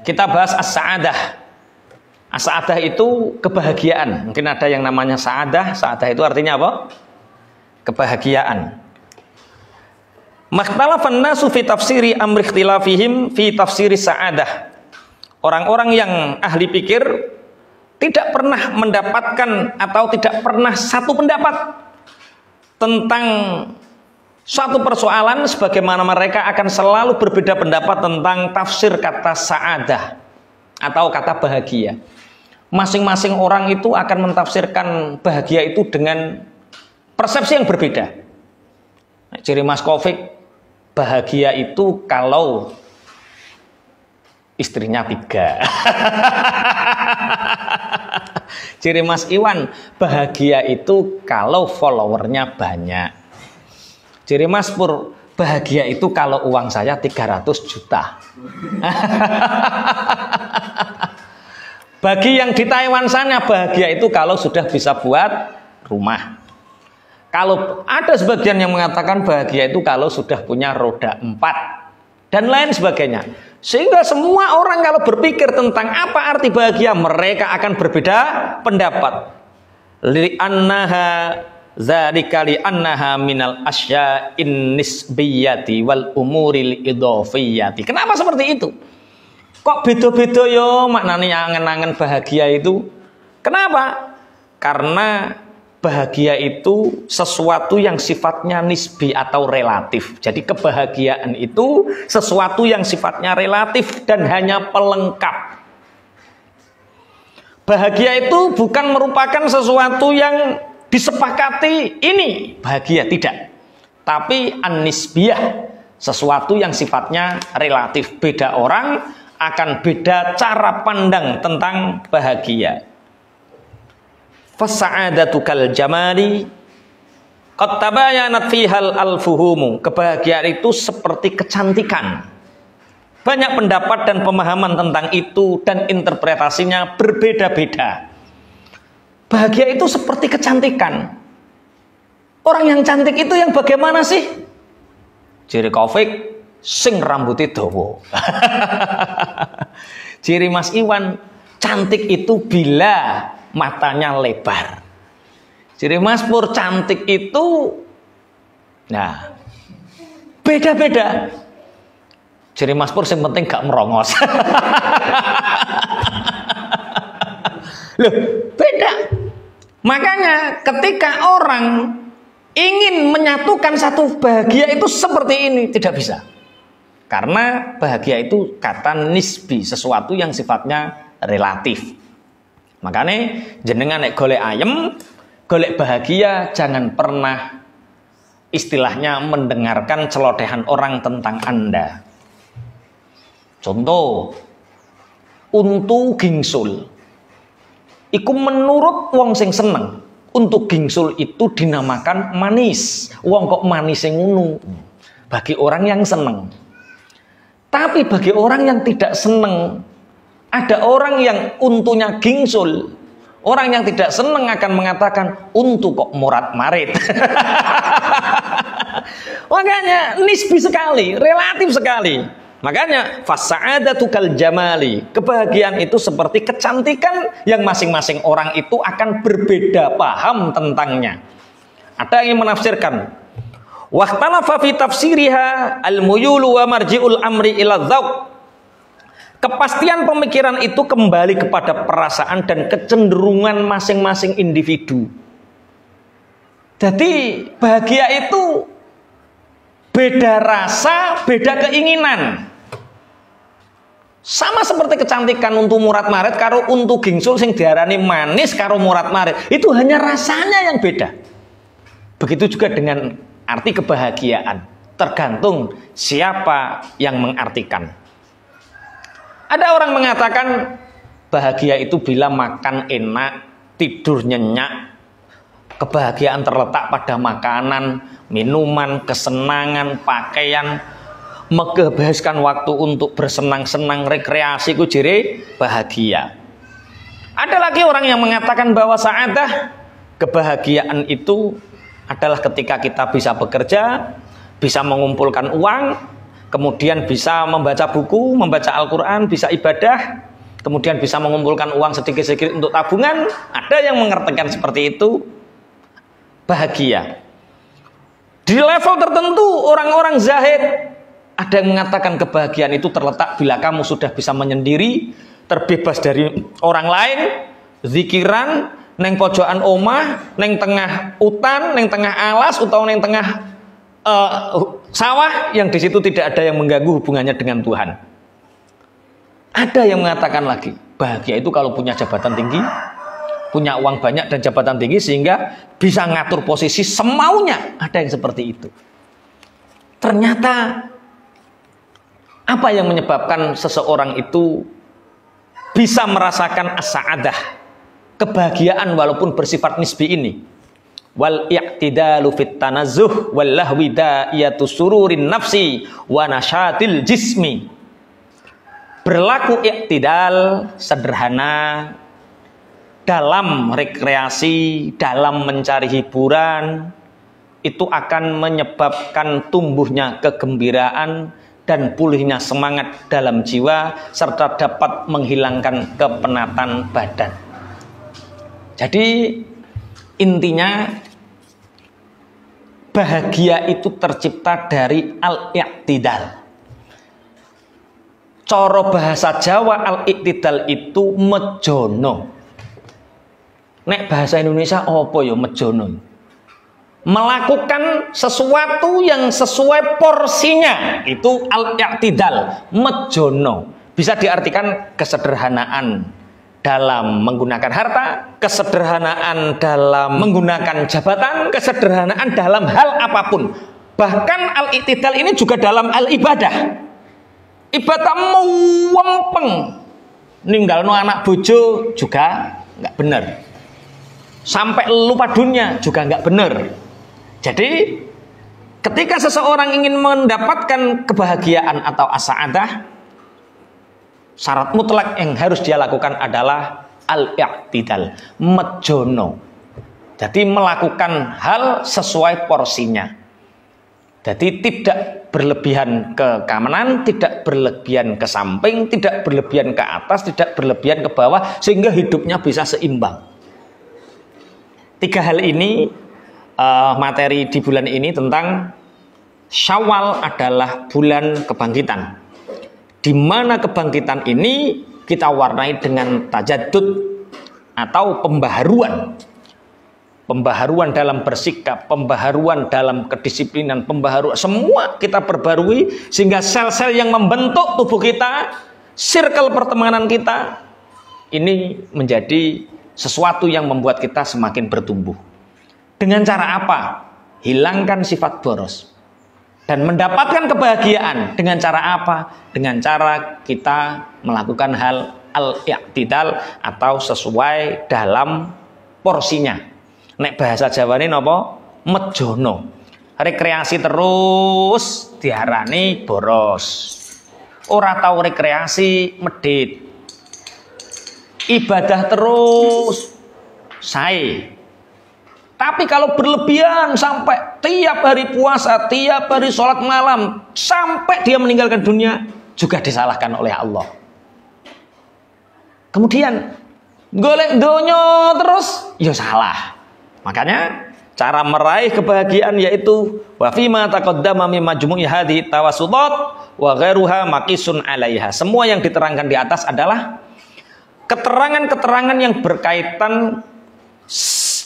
kita bahas as-sa'adah. As-sa'adah itu kebahagiaan. Mungkin ada yang namanya sa'adah. Sa'adah itu artinya apa? Kebahagiaan. Makhtalafan nasu fi tafsiri amri ikhtilafihim fi tafsiri sa'adah. Orang-orang yang ahli pikir tidak pernah mendapatkan atau tidak pernah satu pendapat tentang suatu persoalan, sebagaimana mereka akan selalu berbeda pendapat tentang tafsir kata sa'adah atau kata bahagia. Masing-masing orang itu akan mentafsirkan bahagia itu dengan persepsi yang berbeda. Ciri Mas Kofik, bahagia itu kalau istrinya 3. Ciri Mas Iwan, bahagia itu kalau followernya banyak. Ciri Mas Pur, bahagia itu kalau uang saya 300 juta. Bagi yang di Taiwan sana, bahagia itu kalau sudah bisa buat rumah. Kalau ada sebagian yang mengatakan bahagia itu kalau sudah punya roda 4 dan lain sebagainya. Sehingga semua orang kalau berpikir tentang apa arti bahagia, mereka akan berbeda pendapat. Li'annaha dzalika li'annaha minal asya'in nisbiyati wal umuril idhofiyati. Kenapa seperti itu? Kok beda-beda yo maknanya angen-angen bahagia itu? Kenapa? Karena bahagia itu sesuatu yang sifatnya nisbi atau relatif. Jadi kebahagiaan itu sesuatu yang sifatnya relatif dan hanya pelengkap. Bahagia itu bukan merupakan sesuatu yang disepakati ini bahagia, tidak. Tapi an-nisbiyah, sesuatu yang sifatnya relatif. Beda orang akan beda cara pandang tentang bahagia. Fasa'adatu kal jamali qad tabayanat fihal al-fuhumu. Kebahagiaan itu seperti kecantikan. Banyak pendapat dan pemahaman tentang itu dan interpretasinya berbeda-beda. Bahagia itu seperti kecantikan. Orang yang cantik itu yang bagaimana sih? Ciri Kofik, sing rambutnya dawa. Ciri Mas Iwan, cantik itu bila matanya lebar. Ciri Mas Pur, cantik itu nah beda-beda. Ciri Mas Pur yang penting gak merongos. Loh, beda. Makanya ketika orang ingin menyatukan satu bahagia itu seperti ini, tidak bisa. Karena bahagia itu kata nisbi, sesuatu yang sifatnya relatif. Makanya jenengan nek golek ayem, golek bahagia, jangan pernah istilahnya mendengarkan celotehan orang tentang Anda. Contoh, untu gingsul. Iku menurut wong sing seneng, untuk gingsul itu dinamakan manis. Wong kok manis sing ngono. Bagi orang yang seneng. Tapi bagi orang yang tidak seneng, ada orang yang untunya gingsul. Orang yang tidak seneng akan mengatakan untu kok murat marit. Makanya nisbi sekali, relatif sekali. Makanya fasa'adatu kal jamali, kebahagiaan itu seperti kecantikan yang masing-masing orang itu akan berbeda paham tentangnya. Ada yang menafsirkan waqtalafa fi tafsiriha al-muyulu wa marji'ul amri ila dzauq. Kepastian pemikiran itu kembali kepada perasaan dan kecenderungan masing-masing individu. Jadi bahagia itu beda rasa, beda keinginan. Sama seperti kecantikan untu murat marit karo untu gingsul sing diarani manis karo murat marit. Itu hanya rasanya yang beda. Begitu juga dengan arti kebahagiaan. Tergantung siapa yang mengartikan. Ada orang mengatakan bahagia itu bila makan enak, tidur nyenyak. Kebahagiaan terletak pada makanan, minuman, kesenangan, pakaian, menghabiskan waktu untuk bersenang-senang, rekreasi, ku jere bahagia. Ada lagi orang yang mengatakan bahwa sa'adah, kebahagiaan itu adalah ketika kita bisa bekerja, bisa mengumpulkan uang, kemudian bisa membaca buku, membaca Al-Quran, bisa ibadah, kemudian bisa mengumpulkan uang sedikit-sedikit untuk tabungan. Ada yang mengertikan seperti itu bahagia. Di level tertentu orang-orang zahid, ada yang mengatakan kebahagiaan itu terletak bila kamu sudah bisa menyendiri, terbebas dari orang lain, zikiran, neng pojokan omah, neng tengah hutan, neng tengah alas, atau neng tengah sawah, yang di situ tidak ada yang mengganggu hubungannya dengan Tuhan. Ada yang mengatakan lagi, bahagia itu kalau punya jabatan tinggi, punya uang banyak dan jabatan tinggi sehingga bisa ngatur posisi semaunya. Ada yang seperti itu. Ternyata apa yang menyebabkan seseorang itu bisa merasakan as-sa'adah, kebahagiaan walaupun bersifat nisbi ini? Wal i'tidalu fit tanazzuh wal lahwi da'iyatu sururin nafsi wa nasyatil jismi. Berlaku i'tidal, sederhana dalam rekreasi, dalam mencari hiburan, itu akan menyebabkan tumbuhnya kegembiraan dan pulihnya semangat dalam jiwa, serta dapat menghilangkan kepenatan badan. Jadi intinya bahagia itu tercipta dari al-i'tidal. Coro bahasa Jawa al-i'tidal itu mejono. Nek bahasa Indonesia apa ya mejono? Melakukan sesuatu yang sesuai porsinya, itu al-i'tidal, mejono. Bisa diartikan kesederhanaan dalam menggunakan harta, kesederhanaan dalam menggunakan jabatan, kesederhanaan dalam hal apapun. Bahkan al-i'tidal ini juga dalam al-ibadah. Ibadah mewempeng, ninggalno anak bojo juga nggak benar. Sampai lupa dunia juga nggak benar. Jadi ketika seseorang ingin mendapatkan kebahagiaan atau as-sa'adah, syarat mutlak yang harus dia lakukan adalah al-i'tidal, mejono. Jadi melakukan hal sesuai porsinya. Jadi tidak berlebihan ke kanan, tidak berlebihan ke samping, tidak berlebihan ke atas, tidak berlebihan ke bawah, sehingga hidupnya bisa seimbang. 3 hal ini materi di bulan ini tentang Syawal adalah bulan kebangkitan, di mana kebangkitan ini kita warnai dengan tajaddud atau pembaharuan. Pembaharuan dalam bersikap, pembaharuan dalam kedisiplinan, pembaharuan, semua kita perbarui sehingga sel-sel yang membentuk tubuh kita, circle pertemanan kita, ini menjadi sesuatu yang membuat kita semakin bertumbuh. Dengan cara apa? Hilangkan sifat boros dan mendapatkan kebahagiaan. Dengan cara apa? Dengan cara kita melakukan hal al-i'tidal atau sesuai dalam porsinya. Nek bahasa Jawa ini napa? Mejono. Rekreasi terus diarani boros. Ora tahu rekreasi medit. Ibadah terus sae. Tapi kalau berlebihan sampai tiap hari puasa, tiap hari sholat malam, sampai dia meninggalkan dunia, juga disalahkan oleh Allah. Kemudian golek donya terus, ya salah. Makanya cara meraih kebahagiaan yaitu wa fima taqaddama min majmu'i hadhihi tawassudat wa ghairuha maqisun 'alaiha. Semua yang diterangkan di atas adalah keterangan-keterangan yang berkaitan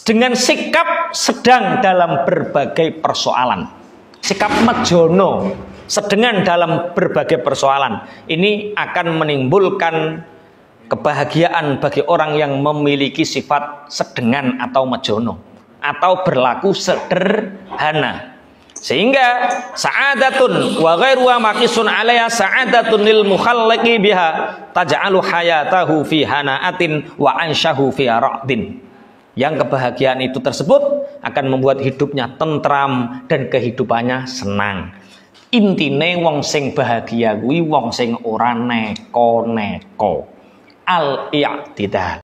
dengan sikap sedang dalam berbagai persoalan. Sikap mejono sedengan dalam berbagai persoalan. Ini akan menimbulkan kebahagiaan bagi orang yang memiliki sifat sedengan atau mejono atau berlaku sederhana, sehingga sa'adatun wa ghairuha maqisun 'alaiha sa'adatun lil mukhalliqi biha taj'alu hayatahu fi hana'atin wa anshahu fi ra'din. Yang kebahagiaan itu tersebut akan membuat hidupnya tentram dan kehidupannya senang. Intine wong sing bahagia kuwi wong sing ora neko-neko. Al-i'tidal.